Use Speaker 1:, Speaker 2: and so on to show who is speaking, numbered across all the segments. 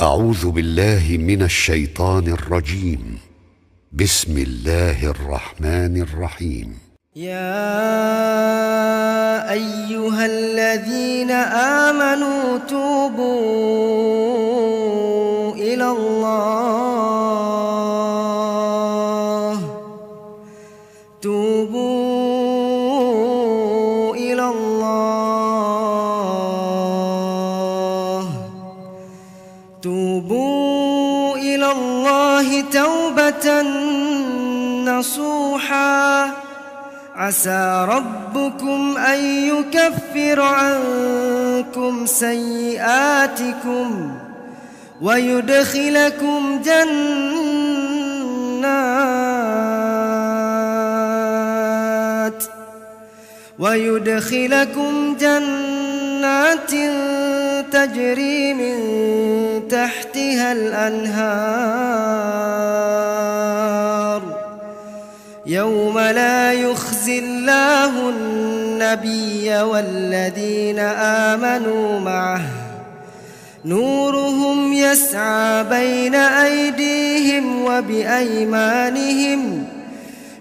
Speaker 1: أعوذ بالله من الشيطان الرجيم. بسم الله الرحمن الرحيم.
Speaker 2: يا أيها الذين آمنوا توبوا إلى الله توبة نصوحا عسى ربكم أن يكفر عنكم سيئاتكم ويدخلكم جنات تجري من تحتها الأنهار يوم لا يخزي الله النبي والذين آمنوا معه نورهم يسعى بين أيديهم وبأيمانهم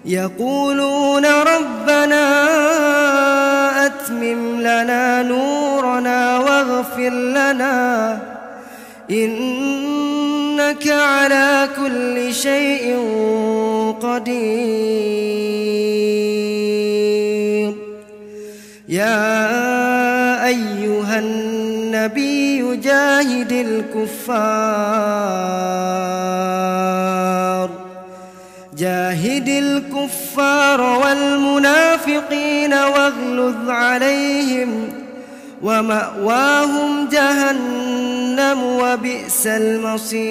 Speaker 2: يقولون ربنا أتمم لنا نورنا واغفر لنا إنك على كل شيء قدير. يا أيها النبي جاهد الكفار والمنافقين واغلظ عليهم ومأواهم جهنم وبئس المصير.